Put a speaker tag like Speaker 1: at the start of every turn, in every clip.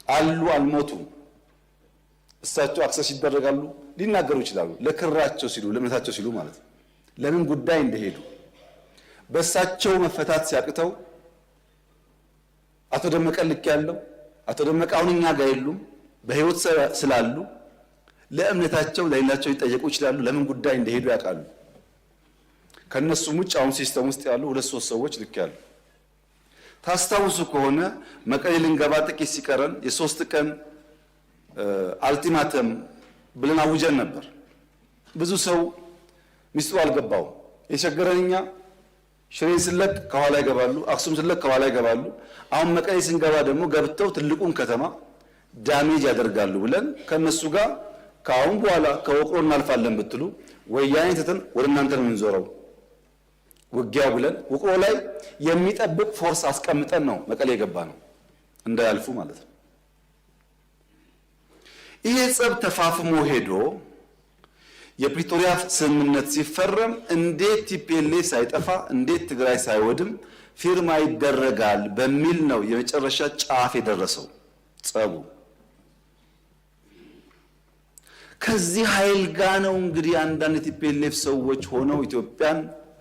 Speaker 1: አሉ አልሞቱም። እሳቸው አክሰስ ይደረጋሉ፣ ሊናገሩ ይችላሉ። ለክራቸው ሲሉ ለእምነታቸው ሲሉ ማለት ነው። ለምን ጉዳይ እንደሄዱ በእሳቸው መፈታት ሲያቅተው አቶ ደመቀ ልክ ያለው አቶ ደመቀ አሁን እኛ ጋር የሉም፣ በህይወት ስላሉ ለእምነታቸው ለሌላቸው ሊጠየቁ ይችላሉ። ለምን ጉዳይ እንደሄዱ ያውቃሉ። ከነሱም ውጭ አሁን ሲስተም ውስጥ ያሉ 2-3 ሰዎች ልክ ያሉ። ታስታውሱ ከሆነ መቀሌ ልንገባ ጥቂት ሲቀረን የ3 ቀን አልቲማተም ብለን አውጀን ነበር። ብዙ ሰው ሚስጥሩ አልገባውም። የቸገረን እኛ ሽሬን ስለቅ ከኋላ ይገባሉ፣ አክሱም ስለቅ ከኋላ ይገባሉ። አሁን መቀሌ ስንገባ ደግሞ ገብተው ትልቁን ከተማ ዳሜጅ ያደርጋሉ ብለን ከነሱ ጋር ከአሁን በኋላ ከወቅሮ እናልፋለን ብትሉ ወያኔ ትተን ወደ እናንተ ነው የምንዞረው ውጊያው ብለን ውቅሮ ላይ የሚጠብቅ ፎርስ አስቀምጠን ነው መቀሌ የገባ ነው እንዳያልፉ ማለት ነው። ይሄ ጸብ ተፋፍሞ ሄዶ የፕሪቶሪያ ስምምነት ሲፈረም እንዴት ቲፒኤልኤፍ ሳይጠፋ እንዴት ትግራይ ሳይወድም ፊርማ ይደረጋል በሚል ነው የመጨረሻ ጫፍ የደረሰው ጸቡ። ከዚህ ኃይል ጋር ነው እንግዲህ አንዳንድ ቲፒኤልኤፍ ሰዎች ሆነው ኢትዮጵያን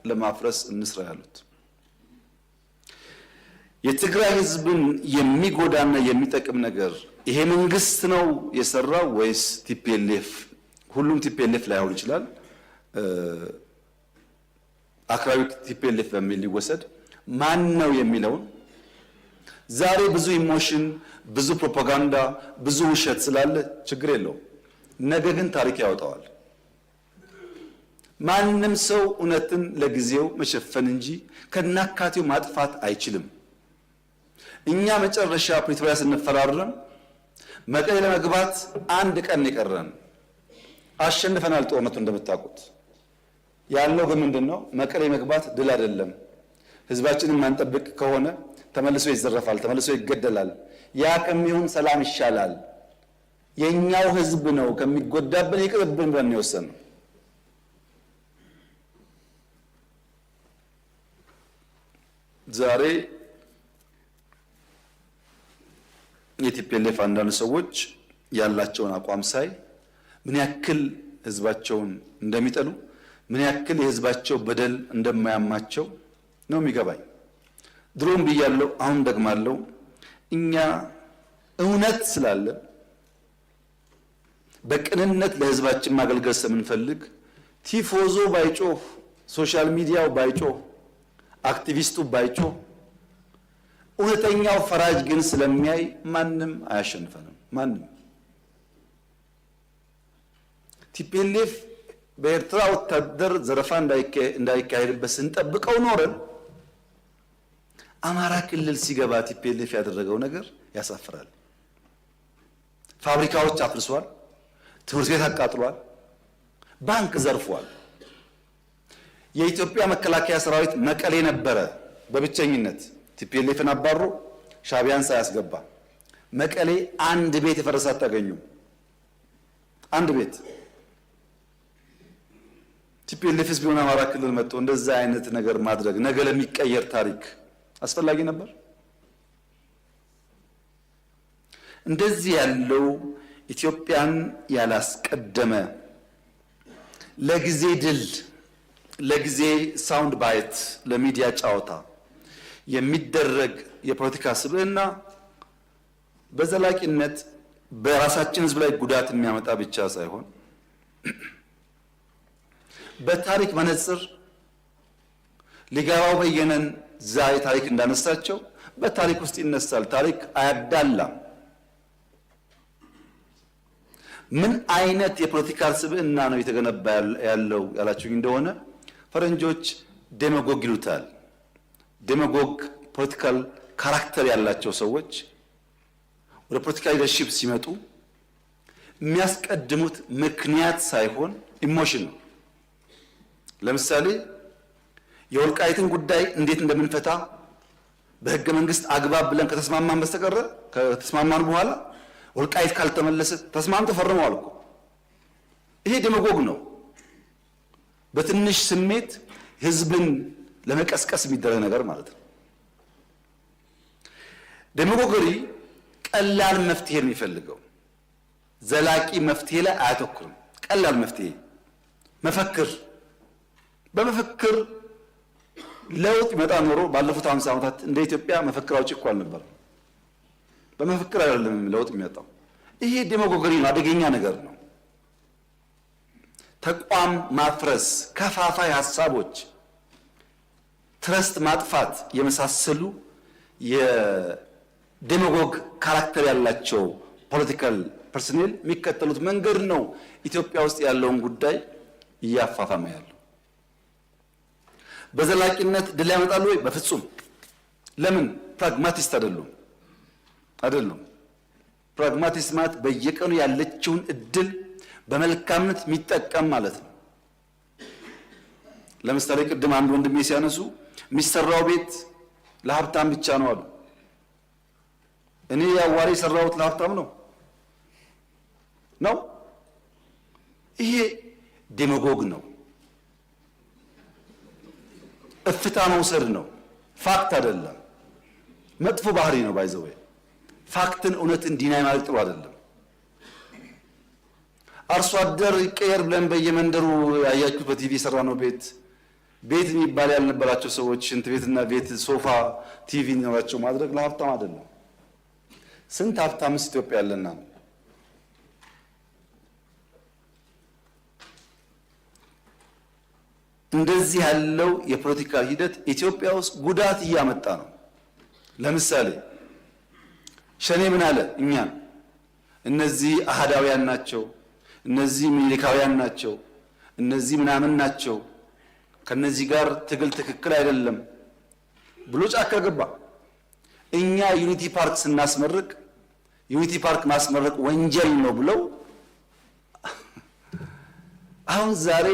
Speaker 1: ለማፍረስ እንስራ ያሉት። የትግራይ ህዝብን የሚጎዳና የሚጠቅም ነገር ይሄ መንግስት ነው የሰራው ወይስ ቲፒኤልኤፍ? ሁሉም ቲፒኤልኤፍ ላይሆን ይችላል። አክራሪ ቲፒኤልኤፍ በሚል ሊወሰድ ማን ነው የሚለውን ዛሬ ብዙ ኢሞሽን፣ ብዙ ፕሮፓጋንዳ፣ ብዙ ውሸት ስላለ ችግር የለውም። ነገ ግን ታሪክ ያወጣዋል። ማንም ሰው እውነትን ለጊዜው መሸፈን እንጂ ከናካቴው ማጥፋት አይችልም። እኛ መጨረሻ ፕሪቶሪያ ስንፈራረም መቀሌ ለመግባት 1 ቀን የቀረን አሸንፈናል። ጦርነቱ እንደምታውቁት ያለው ግን ምንድነው? መቀሌ መግባት ድል አይደለም። ህዝባችንን ማንጠብቅ ከሆነ ተመልሶ ይዘረፋል፣ ተመልሶ ይገደላል። ያ ከሚሆን ሰላም ይሻላል፣ የኛው ህዝብ ነው ከሚጎዳብን ይቅርብን ብለን የወሰነው። ዛሬ የቲፒኤልኤፍ አንዳንድ ሰዎች ያላቸውን አቋም ሳይ ምን ያክል ህዝባቸውን እንደሚጠሉ ምን ያክል የህዝባቸው በደል እንደማያማቸው ነው የሚገባኝ። ድሮም ብያለሁ፣ አሁን ደግማለሁ። እኛ እውነት ስላለ በቅንነት ለህዝባችን ማገልገል ስለምንፈልግ ቲፎዞ ባይጮህ፣ ሶሻል ሚዲያው ባይጮህ፣ አክቲቪስቱ ባይጮህ እውነተኛው ፈራጅ ግን ስለሚያይ ማንም አያሸንፈንም። ማንም ቲፒኤልኤፍ በኤርትራ ወታደር ዘረፋ እንዳይካሄድበት ስንጠብቀው ኖረን አማራ ክልል ሲገባ ቲፒኤልኤፍ ያደረገው ነገር ያሳፍራል። ፋብሪካዎች አፍርሷል፣ ትምህርት ቤት አቃጥሏል፣ ባንክ ዘርፏል። የኢትዮጵያ መከላከያ ሰራዊት መቀሌ ነበረ በብቸኝነት ቲፒኤልኤፍን አባሮ ሻቢያን ሳያስገባ። መቀሌ አንድ ቤት የፈረሰ አታገኙም። አንድ ቤት ቲፒኤልኤፍስ ቢሆን አማራ ክልል መጥቶ እንደዛ አይነት ነገር ማድረግ ነገ ለሚቀየር ታሪክ አስፈላጊ ነበር? እንደዚህ ያለው ኢትዮጵያን ያላስቀደመ ለጊዜ ድል፣ ለጊዜ ሳውንድ ባይት፣ ለሚዲያ ጨዋታ የሚደረግ የፖለቲካ ስብዕና በዘላቂነት በራሳችን ህዝብ ላይ ጉዳት የሚያመጣ ብቻ ሳይሆን በታሪክ መነጽር ሊገባው በየነን ዛሬ ታሪክ እንዳነሳቸው በታሪክ ውስጥ ይነሳል። ታሪክ አያዳላም። ምን አይነት የፖለቲካ ስብዕና ነው የተገነባ ያለው ያላችሁኝ እንደሆነ ፈረንጆች ዴማጎግ ይሉታል። ዴማጎግ ፖለቲካል ካራክተር ያላቸው ሰዎች ወደ ፖለቲካል ሊደርሺፕ ሲመጡ የሚያስቀድሙት ምክንያት ሳይሆን ኢሞሽን ነው። ለምሳሌ የወልቃይትን ጉዳይ እንዴት እንደምንፈታ በህገ መንግስት አግባብ ብለን ከተስማማን በስተቀር ከተስማማን በኋላ ወልቃይት ካልተመለሰ ተስማምተው ፈርመዋል እኮ። ይሄ ዴማጎግ ነው። በትንሽ ስሜት ህዝብን ለመቀስቀስ የሚደረግ ነገር ማለት ነው። ዴማጎገሪ ቀላል መፍትሄ ነው የሚፈልገው። ዘላቂ መፍትሄ ላይ አያተኩርም። ቀላል መፍትሄ መፈክር በመፈክር ለውጥ ይመጣ ኖሮ ባለፉት 50 ዓመታት እንደ ኢትዮጵያ መፈክር አውጪ እኮ አልነበረም። በመፈክር አይደለም ለውጥ የሚመጣው። ይሄ ዴሞጎጊ ነው፣ አደገኛ ነገር ነው። ተቋም ማፍረስ፣ ከፋፋይ ሐሳቦች፣ ትረስት ማጥፋት የመሳሰሉ የዴሞጎግ ካራክተር ያላቸው ፖለቲካል ፐርሰኔል የሚከተሉት መንገድ ነው ኢትዮጵያ ውስጥ ያለውን ጉዳይ እያፋፋመ ያለው። በዘላቂነት ድል ያመጣሉ ወይ? በፍጹም። ለምን? ፕራግማቲስት አይደሉም። ፕራግማቲስት ማለት በየቀኑ ያለችውን እድል በመልካምነት የሚጠቀም ማለት ነው። ለምሳሌ ቅድም አንድ ወንድሜ ሲያነሱ የሚሰራው ቤት ለሀብታም ብቻ ነው አሉ። እኔ ያዋሪ የሰራሁት ለሀብታም ነው። ይሄ ዴሞጎግ ነው። እፍታ መውሰድ ነው። ፋክት አይደለም። መጥፎ ባህሪ ነው። ባይዘው ፋክትን እውነትን ዲናይ ማለት ጥሩ አይደለም። አርሶ አደር ይቀየር ብለን በየመንደሩ ያያችሁት በቲቪ የሰራ ነው ቤት የሚባል ያልነበራቸው ሰዎች ሽንት ቤትና ቤት ሶፋ ቲቪ እንዲኖራቸው ማድረግ ለሀብታም አይደለም። ስንት ሀብታምስ ኢትዮጵያ ያለና ነው። እንደዚህ ያለው የፖለቲካ ሂደት ኢትዮጵያ ውስጥ ጉዳት እያመጣ ነው። ለምሳሌ ሸኔ ምን አለ? እኛን እነዚህ አሃዳውያን ናቸው፣ እነዚህ ሚሊካውያን ናቸው፣ እነዚህ ምናምን ናቸው፣ ከነዚህ ጋር ትግል ትክክል አይደለም ብሎ ጫካ ገባ። እኛ ዩኒቲ ፓርክ ስናስመርቅ ዩኒቲ ፓርክ ማስመረቅ ወንጀል ነው ብለው አሁን ዛሬ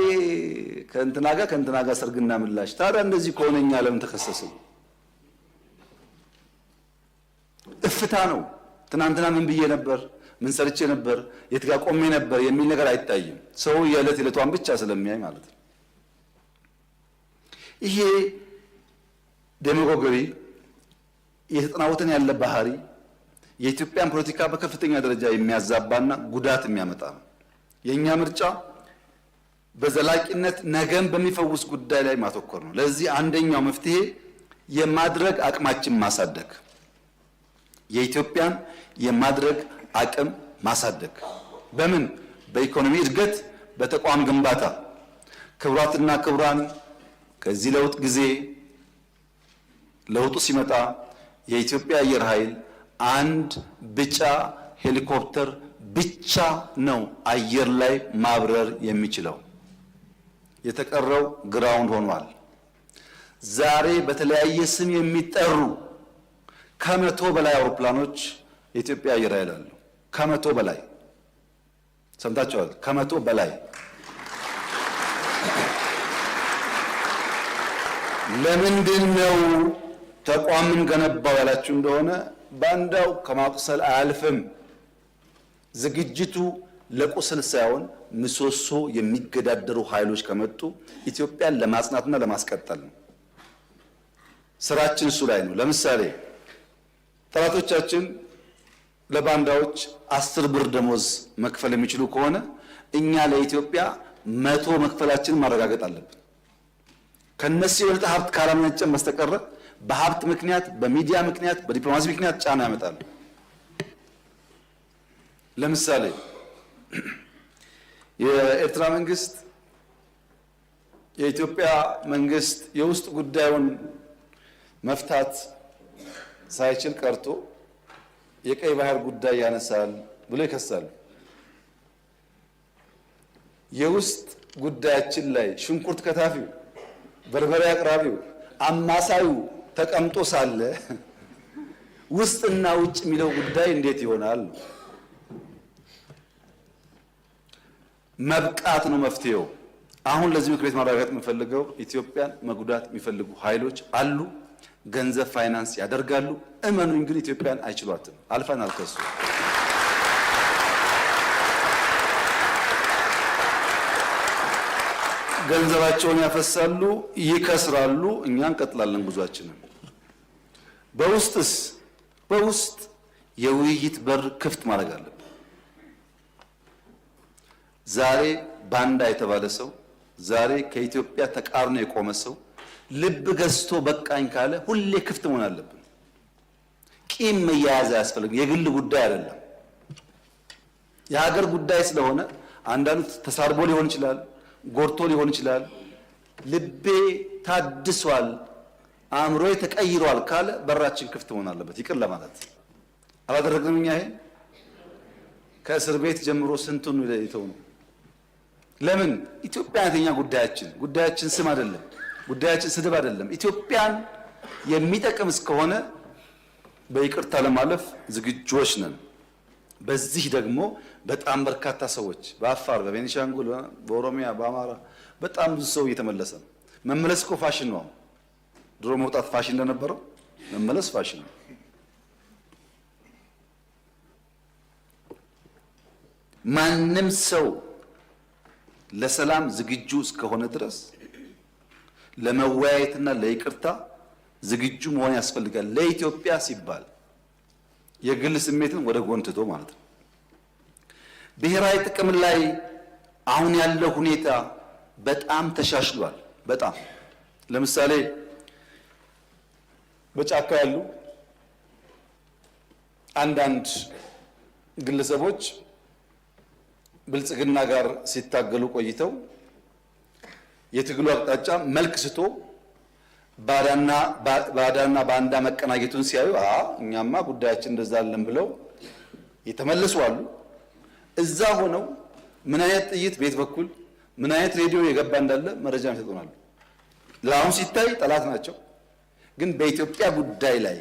Speaker 1: ከእንትና ጋር ሰርግና ምላሽ። ታዲያ እንደዚህ ከሆነ እኛ ለምን ተከሰስን? እፍታ ነው። ትናንትና ምን ብዬ ነበር፣ ምን ሰርቼ ነበር፣ የት ጋር ቆሜ ነበር የሚል ነገር አይታይም። ሰው የዕለት ዕለቷን ብቻ ስለሚያይ ማለት ነው። ይሄ ዴሞጎጊ የተጠናወተን ያለ ባህሪ የኢትዮጵያን ፖለቲካ በከፍተኛ ደረጃ የሚያዛባና ጉዳት የሚያመጣ ነው። የኛ ምርጫ በዘላቂነት ነገን በሚፈውስ ጉዳይ ላይ ማተኮር ነው። ለዚህ አንደኛው መፍትሄ የማድረግ አቅማችን ማሳደግ፣ የኢትዮጵያን የማድረግ አቅም ማሳደግ። በምን? በኢኮኖሚ እድገት፣ በተቋም ግንባታ። ክቡራትና ክቡራን፣ ከዚህ ለውጥ ጊዜ ለውጡ ሲመጣ የኢትዮጵያ አየር ኃይል አንድ ቢጫ ሄሊኮፕተር ብቻ ነው አየር ላይ ማብረር የሚችለው። የተቀረው ግራውንድ ሆኗል። ዛሬ በተለያየ ስም የሚጠሩ ከመቶ በላይ አውሮፕላኖች የኢትዮጵያ አየር ኃይል አለው። ከመቶ በላይ ሰምታችኋል። ከመቶ በላይ ለምንድን ነው ተቋምን ገነባው ያላችሁ እንደሆነ ባንዳው ከማቁሰል አያልፍም። ዝግጅቱ ለቁስል ሳይሆን ምሰሶ የሚገዳደሩ ኃይሎች ከመጡ ኢትዮጵያን ለማጽናትና ለማስቀጠል ነው። ስራችን እሱ ላይ ነው። ለምሳሌ ጠላቶቻችን ለባንዳዎች 10 ብር ደሞዝ መክፈል የሚችሉ ከሆነ እኛ ለኢትዮጵያ 100 መክፈላችንን ማረጋገጥ አለብን። ከነሱ የበለጠ ሀብት ካላመነጨን በስተቀር በሀብት ምክንያት፣ በሚዲያ ምክንያት፣ በዲፕሎማሲ ምክንያት ጫና ያመጣሉ። ለምሳሌ የኤርትራ መንግስት የኢትዮጵያ መንግስት የውስጥ ጉዳዩን መፍታት ሳይችል ቀርቶ የቀይ ባህር ጉዳይ ያነሳል ብሎ ይከሳሉ። የውስጥ ጉዳያችን ላይ ሽንኩርት ከታፊው፣ በርበሬ አቅራቢው፣ አማሳዩ ተቀምጦ ሳለ ውስጥና ውጭ የሚለው ጉዳይ እንዴት ይሆናል? መብቃት ነው መፍትሄው። አሁን ለዚህ ምክር ቤት ማረጋገጥ የምፈልገው ኢትዮጵያን መጉዳት የሚፈልጉ ኃይሎች አሉ። ገንዘብ ፋይናንስ ያደርጋሉ። እመኑኝ ግን ኢትዮጵያን አይችሏትም። አልፈናል ከሱ። ገንዘባቸውን ያፈሳሉ፣ ይከስራሉ። እኛ እንቀጥላለን ጉዟችንን። በውስጥ የውይይት በር ክፍት ማድረግ አለብን። ዛሬ ባንዳ የተባለ ሰው፣ ዛሬ ከኢትዮጵያ ተቃርኖ የቆመ ሰው ልብ ገዝቶ በቃኝ ካለ ሁሌ ክፍት መሆን አለብን። ቂም መያያዝ አያስፈልግም። የግል ጉዳይ አይደለም፣ የሀገር ጉዳይ ስለሆነ አንዳንዱ ተሳርቦ ሊሆን ይችላል፣ ጎርቶ ሊሆን ይችላል። ልቤ ታድሷል፣ አእምሮዬ ተቀይሯል ካለ በራችን ክፍት መሆን አለበት። ይቅር ለማለት አላደረግንም። እኛ ይሄ ከእስር ቤት ጀምሮ ስንቱን የተው ነው። ለምን? ኢትዮጵያ አይነተኛ ጉዳያችን ስም አይደለም፣ ጉዳያችን ስድብ አይደለም። ኢትዮጵያን የሚጠቅም እስከሆነ በይቅርታ ለማለፍ ዝግጁዎች ነን። በዚህ ደግሞ በጣም በርካታ ሰዎች በአፋር፣ በቤኒሻንጉል፣ በኦሮሚያ፣ በአማራ በጣም ብዙ ሰው እየተመለሰ ነው። መመለስ እኮ ፋሽን ነው። ድሮ መውጣት ፋሽን እንደነበረው መመለስ ፋሽን ነው። ማንም ሰው ለሰላም ዝግጁ እስከሆነ ድረስ ለመወያየትና ለይቅርታ ዝግጁ መሆን ያስፈልጋል። ለኢትዮጵያ ሲባል የግል ስሜትን ወደ ጎን ትቶ ማለት ነው። ብሔራዊ ጥቅም ላይ አሁን ያለው ሁኔታ በጣም ተሻሽሏል። በጣም ለምሳሌ በጫካ ያሉ አንዳንድ ግለሰቦች ብልጽግና ጋር ሲታገሉ ቆይተው የትግሉ አቅጣጫ መልክ ስቶ ባዳና ባንዳ መቀናጀቱን ሲያዩ እኛማ ጉዳያችን እንደዛ አለን ብለው የተመለሱ አሉ። እዛ ሆነው ምን አይነት ጥይት ቤት በኩል ምን አይነት ሬዲዮ የገባ እንዳለ መረጃ ይሰጡናል። ለአሁን ሲታይ ጠላት ናቸው፣ ግን በኢትዮጵያ ጉዳይ ላይ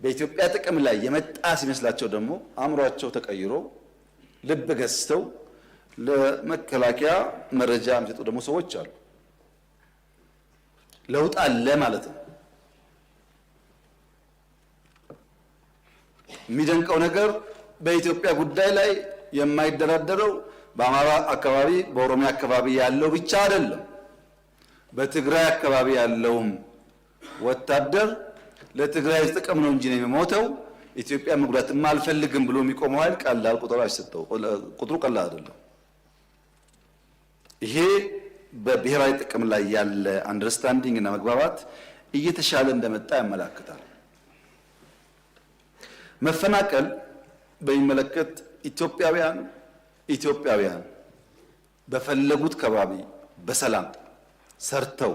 Speaker 1: በኢትዮጵያ ጥቅም ላይ የመጣ ሲመስላቸው ደግሞ አእምሯቸው ተቀይሮ ልብ ገዝተው ለመከላከያ መረጃ የሚሰጡ ደግሞ ሰዎች አሉ። ለውጥ አለ ማለት ነው። የሚደንቀው ነገር በኢትዮጵያ ጉዳይ ላይ የማይደራደረው በአማራ አካባቢ በኦሮሚያ አካባቢ ያለው ብቻ አይደለም። በትግራይ አካባቢ ያለውም ወታደር ለትግራይ ጥቅም ነው እንጂ ነው የሚሞተው ኢትዮጵያ መጉዳትም አልፈልግም ብሎ የሚቆመው ኃይል ቀላል ቁጥሩ ቀላል አይደለም። ይሄ በብሔራዊ ጥቅም ላይ ያለ አንደርስታንዲንግ እና መግባባት እየተሻለ እንደመጣ ያመለክታል። መፈናቀል በሚመለከት ኢትዮጵያውያን በፈለጉት ከባቢ በሰላም ሰርተው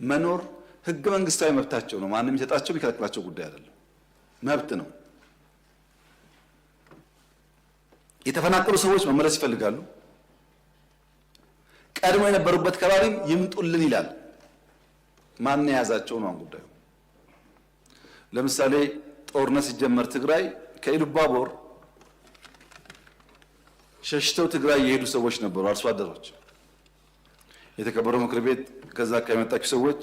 Speaker 1: መኖር ህገ መንግስታዊ መብታቸው ነው። ማንም የሚሰጣቸው ቢከለክላቸው ጉዳይ አይደለም፣ መብት ነው። የተፈናቀሉ ሰዎች መመለስ ይፈልጋሉ። ቀድሞ የነበሩበት ከባቢም ይምጡልን ይላል። ማን የያዛቸው ነው ጉዳዩ። ለምሳሌ ጦርነት ሲጀመር ትግራይ ከኢሉባቦር ሸሽተው ትግራይ የሄዱ ሰዎች ነበሩ፣ አርሶ አደሮች። የተከበረው ምክር ቤት ከዛ ከመጣችሁ ሰዎች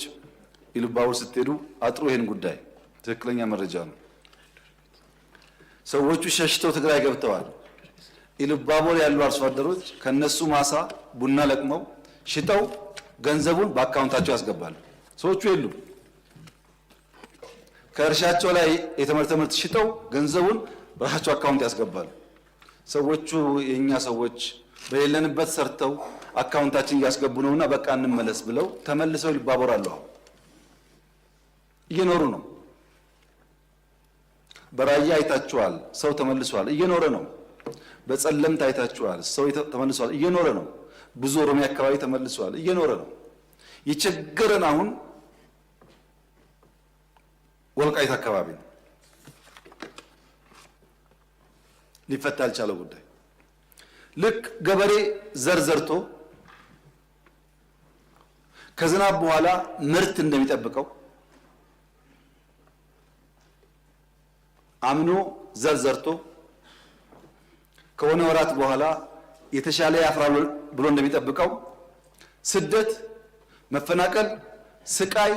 Speaker 1: ኢሉባቦር ስትሄዱ አጥሩ ይሄን ጉዳይ ትክክለኛ መረጃ ነው። ሰዎቹ ሸሽተው ትግራይ ገብተዋል። ኢሉባቦር ያሉ አርሶ አደሮች ከነሱ ማሳ ቡና ለቅመው ሽጠው ገንዘቡን በአካውንታቸው ያስገባሉ። ሰዎቹ የሉም። ከእርሻቸው ላይ የተመረተ ምርት ሽጠው ገንዘቡን በራሳቸው አካውንት ያስገባሉ። ሰዎቹ የኛ ሰዎች በሌለንበት ሰርተው አካውንታችን እያስገቡ ነውና በቃ እንመለስ ብለው ተመልሰው ኢሉባቦር አሉ። እየኖሩ ነው። በራያ አይታችኋል፣ ሰው ተመልሷል፣ እየኖረ ነው። በጸለምት አይታችኋል፣ ሰው ተመልሷል፣ እየኖረ ነው። ብዙ ኦሮሚያ አካባቢ ተመልሷል፣ እየኖረ ነው። የቸገረን አሁን ወልቃይት አካባቢ ነው። ሊፈታ ያልቻለው ጉዳይ ልክ ገበሬ ዘር ዘርቶ ከዝናብ በኋላ ምርት እንደሚጠብቀው አምኖ ዘር ዘርቶ ከሆነ ወራት በኋላ የተሻለ ያፍራል ብሎ እንደሚጠብቀው ስደት፣ መፈናቀል፣ ስቃይ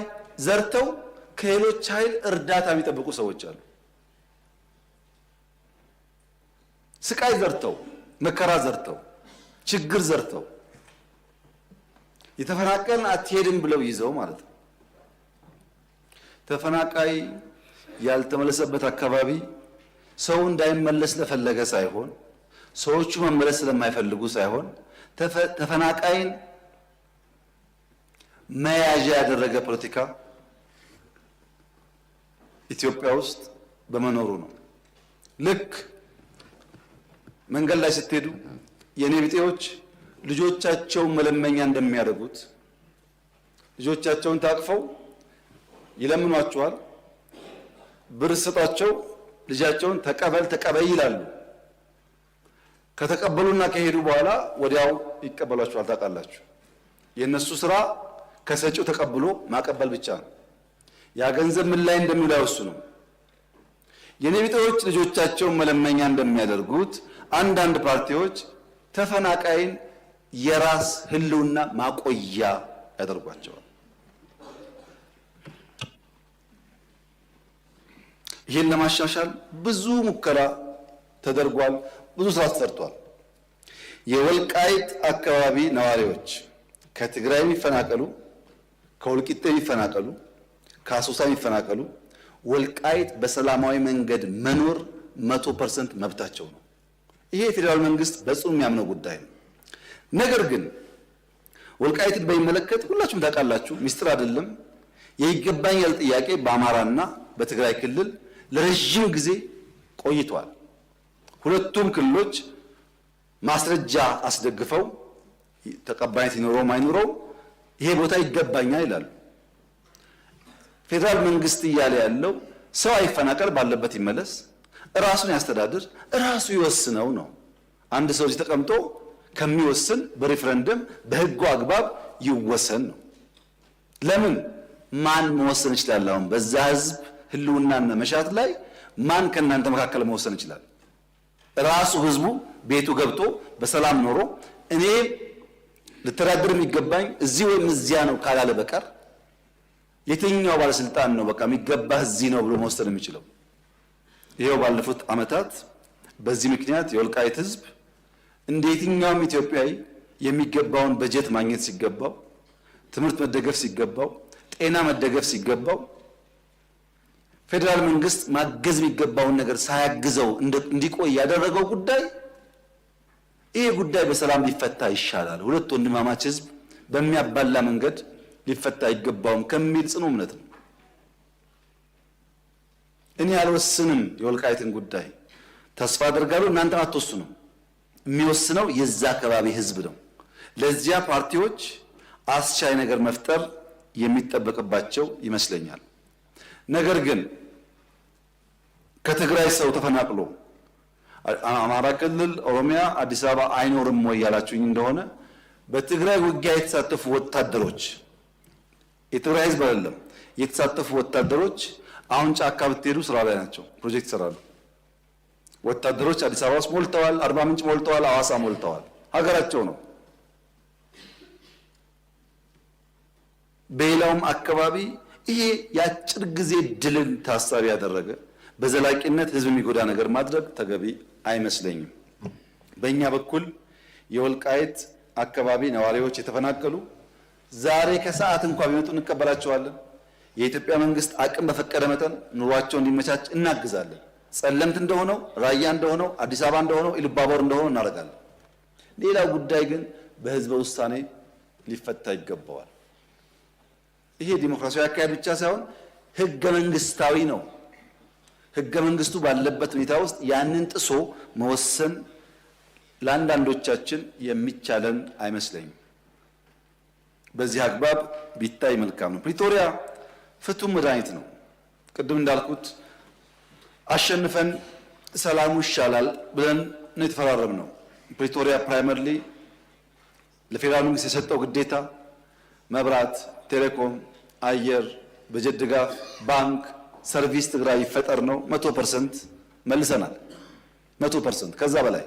Speaker 1: ዘርተው ከሌሎች ኃይል እርዳታ የሚጠብቁ ሰዎች አሉ። ስቃይ ዘርተው፣ መከራ ዘርተው፣ ችግር ዘርተው የተፈናቀልን አትሄድም ብለው ይዘው ማለት ነው። ተፈናቃይ ያልተመለሰበት አካባቢ ሰው እንዳይመለስ ለፈለገ ሳይሆን ሰዎቹ መመለስ ስለማይፈልጉ ሳይሆን ተፈናቃይን መያዣ ያደረገ ፖለቲካ ኢትዮጵያ ውስጥ በመኖሩ ነው። ልክ መንገድ ላይ ስትሄዱ የኔ ቢጤዎች ልጆቻቸውን መለመኛ እንደሚያደርጉት ልጆቻቸውን ታቅፈው ይለምኗቸዋል። ብር ስጧቸው፣ ልጃቸውን ተቀበል ተቀበይ ይላሉ። ከተቀበሉና ከሄዱ በኋላ ወዲያው ይቀበሏቸዋል። ታውቃላችሁ፣ የነሱ ስራ ከሰጪው ተቀብሎ ማቀበል ብቻ ነው። ያ ገንዘብ ምን ላይ እንደሚውል አይወስኑም። የኔ ቢጤዎች ልጆቻቸውን መለመኛ እንደሚያደርጉት አንዳንድ ፓርቲዎች ተፈናቃይን የራስ ህልውና ማቆያ ያደርጓቸዋል። ይህን ለማሻሻል ብዙ ሙከራ ተደርጓል። ብዙ ስራ ተሰርቷል። የወልቃይት አካባቢ ነዋሪዎች ከትግራይ የሚፈናቀሉ፣ ከወልቂጤ የሚፈናቀሉ፣ ከአሶሳ የሚፈናቀሉ ወልቃይት በሰላማዊ መንገድ መኖር 100% መብታቸው ነው። ይሄ የፌዴራል መንግስት በጽኑ የሚያምነው ጉዳይ ነው። ነገር ግን ወልቃይትን በሚመለከት ሁላችሁም ታውቃላችሁ፣ ሚስጥር አይደለም። የይገባኛል ጥያቄ በአማራና በትግራይ ክልል ለረጅም ጊዜ ቆይቷል። ሁለቱም ክልሎች ማስረጃ አስደግፈው ተቀባይነት ይኖረው አይኖረው ይሄ ቦታ ይገባኛል ይላሉ። ፌዴራል መንግስት እያለ ያለው ሰው አይፈናቀል፣ ባለበት ይመለስ፣ ራሱን ያስተዳድር፣ ራሱ ይወስነው ነው። አንድ ሰው እዚህ ተቀምጦ ከሚወስን በሪፍረንደም በህጉ አግባብ ይወሰን ነው። ለምን ማን መወሰን ይችላል? አሁን በዛ ህዝብ ህልውናና መሻት ላይ ማን ከእናንተ መካከል መወሰን ይችላል? ራሱ ህዝቡ ቤቱ ገብቶ በሰላም ኖሮ እኔ ልተዳደር የሚገባኝ እዚህ ወይም እዚያ ነው ካላለ በቀር የትኛው ባለስልጣን ነው በቃ የሚገባህ እዚህ ነው ብሎ መወሰን የሚችለው? ይሄው ባለፉት ዓመታት በዚህ ምክንያት የወልቃይት ህዝብ እንደ የትኛውም ኢትዮጵያዊ የሚገባውን በጀት ማግኘት ሲገባው፣ ትምህርት መደገፍ ሲገባው፣ ጤና መደገፍ ሲገባው ፌዴራል መንግስት ማገዝ የሚገባውን ነገር ሳያግዘው እንዲቆይ ያደረገው ጉዳይ ይሄ ጉዳይ በሰላም ሊፈታ ይሻላል፣ ሁለት ወንድማማች ህዝብ በሚያባላ መንገድ ሊፈታ አይገባውም ከሚል ጽኑ እምነት ነው። እኔ አልወስንም የወልቃይትን ጉዳይ፣ ተስፋ አደርጋለሁ እናንተም አትወስኑም። የሚወስነው የዛ አካባቢ ህዝብ ነው። ለዚያ ፓርቲዎች አስቻይ ነገር መፍጠር የሚጠበቅባቸው ይመስለኛል። ነገር ግን ከትግራይ ሰው ተፈናቅሎ አማራ ክልል፣ ኦሮሚያ፣ አዲስ አበባ አይኖርም ወይ ያላችሁኝ እንደሆነ በትግራይ ውጊያ የተሳተፉ ወታደሮች የትግራይ ህዝብ አይደለም የተሳተፉ ወታደሮች አሁን ጫካ ብትሄዱ ስራ ላይ ናቸው፣ ፕሮጀክት ይሰራሉ። ወታደሮች አዲስ አበባ ውስጥ ሞልተዋል፣ አርባ ምንጭ ሞልተዋል፣ ሐዋሳ ሞልተዋል። ሀገራቸው ነው። በሌላውም አካባቢ ይሄ የአጭር ጊዜ ድልን ታሳቢ ያደረገ በዘላቂነት ህዝብ የሚጎዳ ነገር ማድረግ ተገቢ አይመስለኝም። በእኛ በኩል የወልቃይት አካባቢ ነዋሪዎች የተፈናቀሉ ዛሬ ከሰዓት እንኳን ቢመጡ እንቀበላቸዋለን። የኢትዮጵያ መንግስት አቅም በፈቀደ መጠን ኑሯቸው እንዲመቻች እናግዛለን። ጸለምት እንደሆነው፣ ራያ እንደሆነው፣ አዲስ አበባ እንደሆነው፣ ኢሉባቦር እንደሆነው እናደርጋለን። ሌላው ጉዳይ ግን በህዝበ ውሳኔ ሊፈታ ይገባዋል። ይሄ ዲሞክራሲያዊ አካሄድ ብቻ ሳይሆን ህገ መንግስታዊ ነው። ህገ መንግስቱ ባለበት ሁኔታ ውስጥ ያንን ጥሶ መወሰን ለአንዳንዶቻችን የሚቻለን አይመስለኝም። በዚህ አግባብ ቢታይ መልካም ነው። ፕሪቶሪያ ፍቱን መድኃኒት ነው። ቅድም እንዳልኩት አሸንፈን ሰላሙ ይሻላል ብለን ነው የተፈራረምነው። ፕሪቶሪያ ፕራይመሪሊ ለፌዴራል መንግስት የሰጠው ግዴታ መብራት፣ ቴሌኮም፣ አየር፣ በጀት ድጋፍ፣ ባንክ፣ ሰርቪስ ትግራይ ይፈጠር ነው። 100% መልሰናል። 100% ከዛ በላይ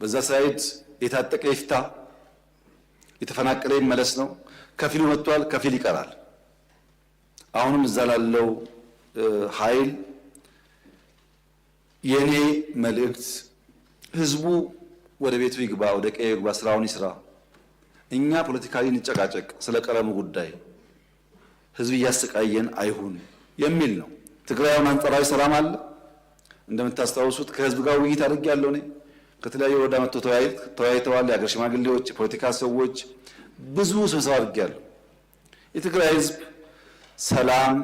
Speaker 1: በዛ ሳይድ የታጠቀ ይፍታ፣ የተፈናቀለ ይመለስ ነው። ከፊሉ መጥቷል፣ ከፊል ይቀራል። አሁንም እዛ ላለው ኃይል የኔ መልእክት ህዝቡ ወደ ቤቱ ይግባ፣ ወደ ቀዬ ይግባ፣ ስራውን ይስራ። እኛ ፖለቲካሊ እንጨቃጨቅ ስለ ቀለሙ ጉዳይ ህዝብ እያሰቃየን አይሁን የሚል ነው። ትግራይን አንጻራዊ ሰላም አለ። እንደምታስታውሱት ከህዝብ ጋር ውይይት አድርጌያለሁ። እኔ ከተለያዩ ወረዳ መጥቶ ተወያይተዋል። የሀገር ሽማግሌዎች፣ የፖለቲካ ሰዎች ብዙ ስብሰባ አድርጌያለሁ። የትግራይ ህዝብ ሰላም፣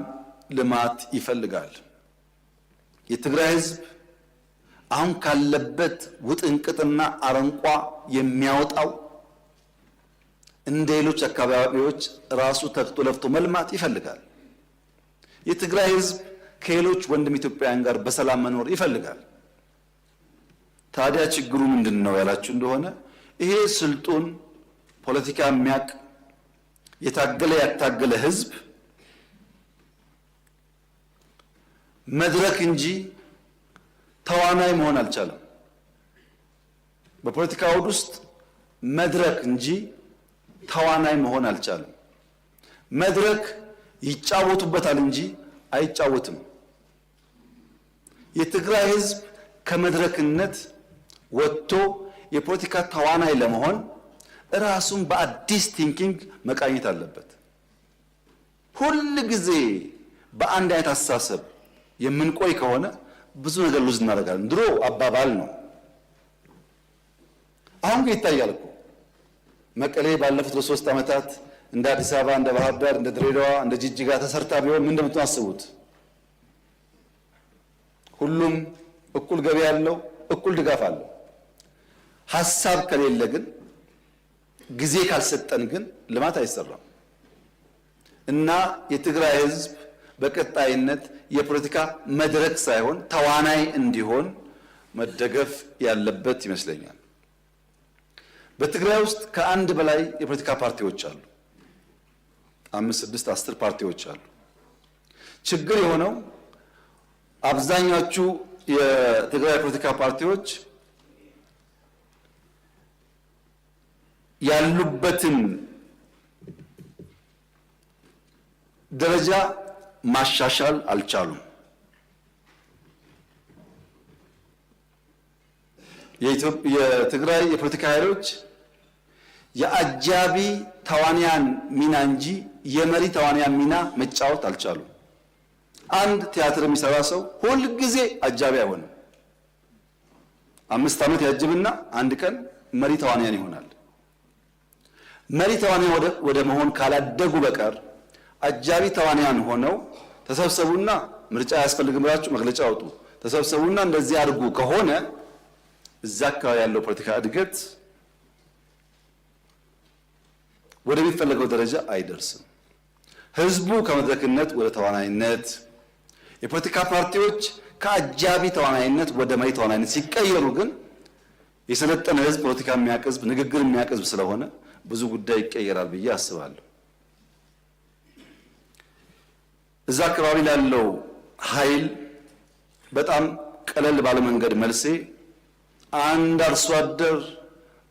Speaker 1: ልማት ይፈልጋል። የትግራይ ህዝብ አሁን ካለበት ውጥንቅጥና አረንቋ የሚያወጣው እንደ ሌሎች አካባቢዎች ራሱ ተግቶ ለፍቶ መልማት ይፈልጋል። የትግራይ ህዝብ ከሌሎች ወንድም ኢትዮጵያውያን ጋር በሰላም መኖር ይፈልጋል። ታዲያ ችግሩ ምንድን ነው ያላችሁ እንደሆነ ይሄ ስልጡን ፖለቲካ የሚያውቅ የታገለ ያታገለ ህዝብ መድረክ እንጂ ተዋናይ መሆን አልቻለም። በፖለቲካ አውድ ውስጥ መድረክ እንጂ ተዋናይ መሆን አልቻለም። መድረክ ይጫወቱበታል እንጂ አይጫወትም። የትግራይ ህዝብ ከመድረክነት ወጥቶ የፖለቲካ ተዋናይ ለመሆን ራሱን በአዲስ ቲንኪንግ መቃኘት አለበት። ሁል ጊዜ በአንድ አይነት አስተሳሰብ የምንቆይ ከሆነ ብዙ ነገር ሉዝ እናደርጋለን። ድሮ አባባል ነው፣ አሁን ግን ይታያል እኮ። መቀሌ ባለፉት ሶስት ዓመታት እንደ አዲስ አበባ፣ እንደ ባህር ዳር፣ እንደ ድሬዳዋ፣ እንደ ጅጅጋ ተሰርታ ቢሆን ምን እንደምታስቡት? ሁሉም እኩል ገቢ ያለው እኩል ድጋፍ አለው። ሀሳብ ከሌለ ግን ጊዜ ካልሰጠን ግን ልማት አይሰራም። እና የትግራይ ህዝብ በቀጣይነት የፖለቲካ መድረክ ሳይሆን ተዋናይ እንዲሆን መደገፍ ያለበት ይመስለኛል። በትግራይ ውስጥ ከአንድ በላይ የፖለቲካ ፓርቲዎች አሉ። 5፣ 6፣ 10 ፓርቲዎች አሉ። ችግር የሆነው አብዛኛዎቹ የትግራይ ፖለቲካ ፓርቲዎች ያሉበትን ደረጃ ማሻሻል አልቻሉም። የትግራይ የፖለቲካ ኃይሎች የአጃቢ ተዋንያን ሚና እንጂ የመሪ ተዋንያን ሚና መጫወት አልቻሉም። አንድ ቲያትር የሚሰራ ሰው ሁል ጊዜ አጃቢ አይሆንም። 5 ዓመት ያጅብና አንድ ቀን መሪ ተዋንያን ይሆናል። መሪ ተዋንያን ወደ መሆን ካላደጉ በቀር አጃቢ ተዋንያን ሆነው ተሰብሰቡና ምርጫ ያስፈልግም ብላችሁ መግለጫ አውጡ፣ ተሰብሰቡና እንደዚህ አድርጉ ከሆነ እዛ አካባቢ ያለው ፖለቲካ እድገት ወደሚፈለገው ደረጃ አይደርስም። ህዝቡ ከመድረክነት ወደ ተዋናይነት፣ የፖለቲካ ፓርቲዎች ከአጃቢ ተዋናይነት ወደ መሪ ተዋናይነት ሲቀየሩ ግን የሰለጠነ ህዝብ፣ ፖለቲካ የሚያውቅ ህዝብ፣ ንግግር የሚያውቅ ህዝብ ስለሆነ ብዙ ጉዳይ ይቀየራል ብዬ አስባለሁ። እዛ አካባቢ ላለው ኃይል በጣም ቀለል ባለ መንገድ መልሴ አንድ አርሶ አደር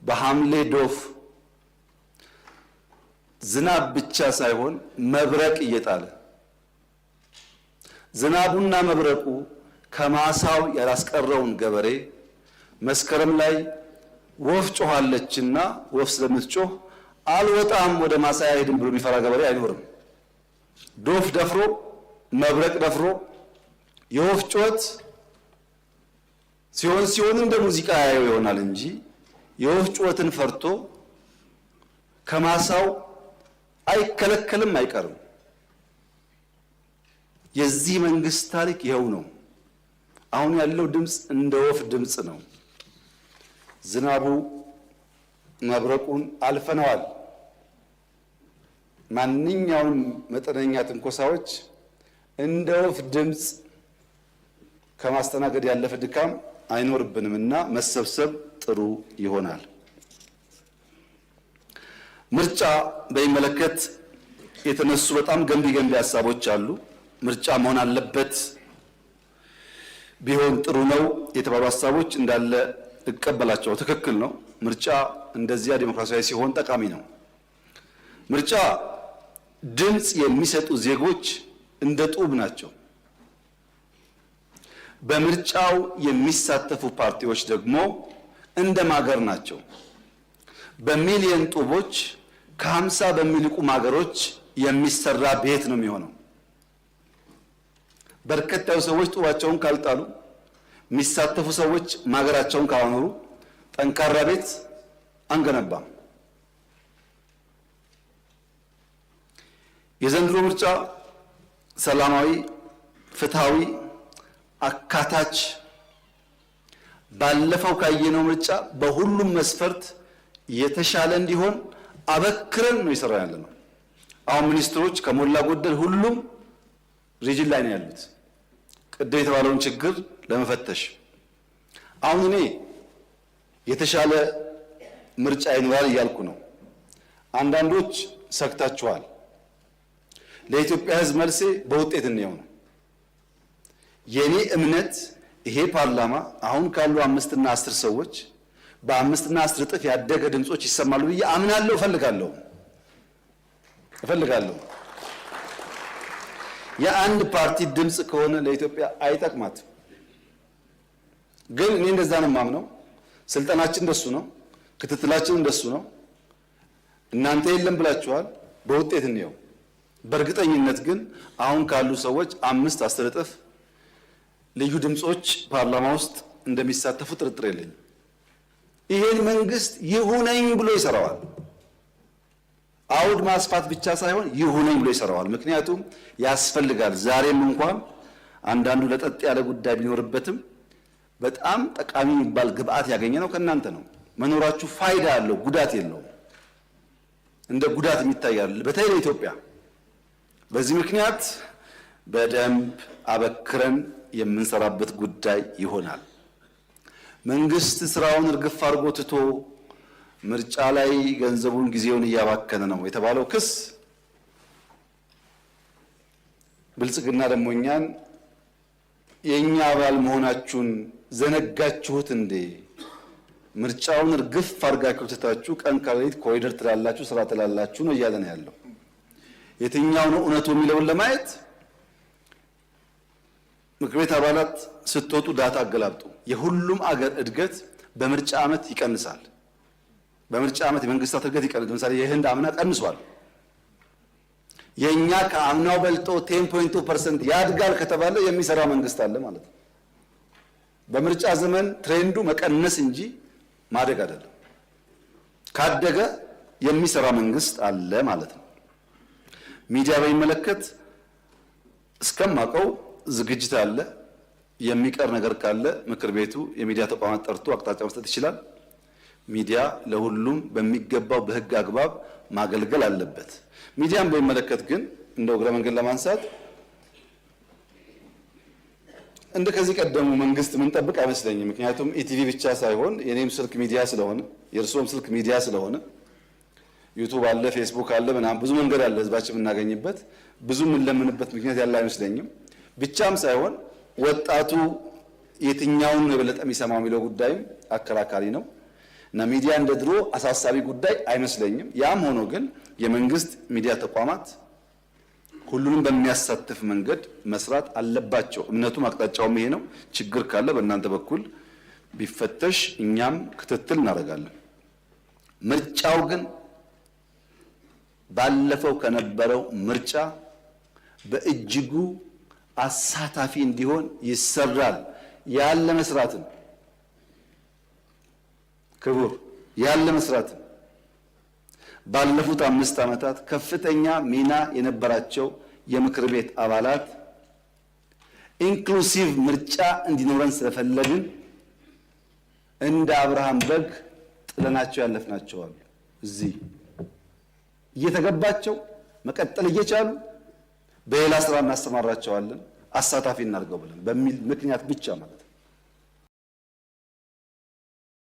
Speaker 1: በሐምሌ ዶፍ ዝናብ ብቻ ሳይሆን መብረቅ እየጣለ ዝናቡና መብረቁ ከማሳው ያላስቀረውን ገበሬ መስከረም ላይ ወፍ ጮኻለችና ወፍ ስለምትጮህ አልወጣም ወደ ማሳ አይሄድም ብሎ የሚፈራ ገበሬ አይኖርም። ዶፍ ደፍሮ መብረቅ ደፍሮ የወፍ ጩኸት ሲሆን እንደ ሙዚቃ ያየው ይሆናል እንጂ የወፍ ጩኸትን ፈርቶ ከማሳው አይከለከልም፣ አይቀርም። የዚህ መንግስት ታሪክ ይኸው ነው። አሁን ያለው ድምፅ እንደ ወፍ ድምፅ ነው። ዝናቡ መብረቁን አልፈነዋል። ማንኛውም መጠነኛ ትንኮሳዎች እንደ ወፍ ድምፅ ከማስተናገድ ያለፈ ድካም አይኖርብንምና መሰብሰብ ጥሩ ይሆናል። ምርጫ በሚመለከት የተነሱ በጣም ገንቢ ሀሳቦች አሉ። ምርጫ መሆን አለበት፣ ቢሆን ጥሩ ነው የተባሉ ሀሳቦች እንዳለ እቀበላቸው። ትክክል ነው። ምርጫ እንደዚያ ዲሞክራሲያዊ ሲሆን ጠቃሚ ነው። ምርጫ ድምፅ የሚሰጡ ዜጎች እንደ ጡብ ናቸው። በምርጫው የሚሳተፉ ፓርቲዎች ደግሞ እንደ ማገር ናቸው። በሚሊዮን ጡቦች ከ50 በሚልቁ ማገሮች የሚሰራ ቤት ነው የሚሆነው። በርከት ያሉ ሰዎች ጡባቸውን ካልጣሉ፣ የሚሳተፉ ሰዎች ማገራቸውን ካላኖሩ ጠንካራ ቤት አንገነባም። የዘንድሮ ምርጫ ሰላማዊ፣ ፍትሃዊ፣ አካታች ባለፈው ካየነው ምርጫ በሁሉም መስፈርት የተሻለ እንዲሆን አበክረን ነው እየሰራን ያለነው። አሁን ሚኒስትሮች ከሞላ ጎደል ሁሉም ሪጅን ላይ ነው ያሉት ቅድም የተባለውን ችግር ለመፈተሽ። አሁን እኔ የተሻለ ምርጫ ይኖራል እያልኩ ነው። አንዳንዶች ሰግታችኋል። ለኢትዮጵያ ሕዝብ መልሴ በውጤት እንየው ነው። የኔ እምነት ይሄ ፓርላማ አሁን ካሉ 5 እና 10 ሰዎች በ5 እና 10 እጥፍ ያደገ ድምጾች ይሰማሉ ብዬ አምናለሁ፣ እፈልጋለሁ። የአንድ ፓርቲ ድምጽ ከሆነ ለኢትዮጵያ አይጠቅማትም። ግን እኔ እንደዛ ነው የማምነው። ስልጣናችን እንደሱ ነው፣ ክትትላችን እንደሱ ነው። እናንተ የለም ብላችኋል፣ በውጤት እንየው። በእርግጠኝነት ግን አሁን ካሉ ሰዎች 5 10 እጥፍ ልዩ ድምጾች ፓርላማ ውስጥ እንደሚሳተፉ ጥርጥር የለኝም። ይሄን መንግስት ይሁነኝ ብሎ ይሰራዋል። አውድ ማስፋት ብቻ ሳይሆን ይሁነኝ ብሎ ይሰራዋል። ምክንያቱም ያስፈልጋል። ዛሬም እንኳን አንዳንዱ ለጠጥ ያለ ጉዳይ ቢኖርበትም በጣም ጠቃሚ የሚባል ግብአት ያገኘ ነው ከእናንተ ነው። መኖራችሁ ፋይዳ አለው፣ ጉዳት የለውም። እንደ ጉዳት የሚታያል በተለይ ለኢትዮጵያ። በዚህ ምክንያት በደንብ አበክረን የምንሰራበት ጉዳይ ይሆናል። መንግስት ስራውን እርግፍ አድርጎ ትቶ ምርጫ ላይ ገንዘቡን ጊዜውን እያባከነ ነው የተባለው ክስ ብልጽግና ደግሞ እኛን የኛ አባል መሆናችሁን ዘነጋችሁት እንዴ? ምርጫውን እርግፍ አድርጋችሁ ትታችሁ ቀን ከሌሊት ኮሪደር ትላላችሁ፣ ስራ ትላላችሁ ነው እያለ ነው ያለው። የትኛው ነው እውነቱ የሚለውን ለማየት ምክር ቤት አባላት ስትወጡ ዳታ አገላብጡ። የሁሉም አገር እድገት በምርጫ ዓመት ይቀንሳል። በምርጫ ዓመት የመንግስታት እድገት ይቀንሳል። ለምሳሌ የህንድ አምና ቀንሷል። የኛ ከአምናው በልጦ 10.2% ያድጋል ከተባለ የሚሰራ መንግስት አለ ማለት ነው። በምርጫ ዘመን ትሬንዱ መቀነስ እንጂ ማደግ አይደለም። ካደገ የሚሰራ መንግስት አለ ማለት ነው። ሚዲያ በሚመለከት እስከማውቀው ዝግጅት አለ። የሚቀር ነገር ካለ ምክር ቤቱ የሚዲያ ተቋማት ጠርቶ አቅጣጫ መስጠት ይችላል። ሚዲያ ለሁሉም በሚገባው በህግ አግባብ ማገልገል አለበት። ሚዲያን በሚመለከት ግን እንደ እግረ መንገድ ለማንሳት እንደ ከዚህ ቀደሙ መንግስት ምን ጠብቅ አይመስለኝም። ምክንያቱም ኢቲቪ ብቻ ሳይሆን የኔም ስልክ ሚዲያ ስለሆነ የእርሶም ስልክ ሚዲያ ስለሆነ ዩቲዩብ አለ፣ ፌስቡክ አለ፣ ምናምን ብዙ መንገድ አለ ህዝባችን የምናገኝበት። ብዙ የምንለምንበት ምክንያት ያለ አይመስለኝም። ብቻም ሳይሆን ወጣቱ የትኛውን ነው የበለጠ የሚሰማው የሚለው ጉዳይም አከራካሪ ነው እና ሚዲያ እንደ ድሮ አሳሳቢ ጉዳይ አይመስለኝም። ያም ሆኖ ግን የመንግስት ሚዲያ ተቋማት ሁሉንም በሚያሳትፍ መንገድ መስራት አለባቸው። እምነቱም አቅጣጫውም ይሄ ነው። ችግር ካለ በእናንተ በኩል ቢፈተሽ እኛም ክትትል እናደርጋለን። ምርጫው ግን ባለፈው ከነበረው ምርጫ በእጅጉ አሳታፊ እንዲሆን ይሰራል። ያለ መስራትም ክቡር ያለ መስራትም ባለፉት 5 ዓመታት ከፍተኛ ሚና የነበራቸው የምክር ቤት አባላት ኢንክሉሲቭ ምርጫ እንዲኖረን ስለፈለግን እንደ አብርሃም በግ ጥለናቸው ያለፍናቸው አሉ። እዚህ እየተገባቸው መቀጠል እየቻሉ በሌላ ስራ እናስተማራቸዋለን፣ አሳታፊ እናድርገው ብለን በሚል ምክንያት ብቻ ማለት ነው።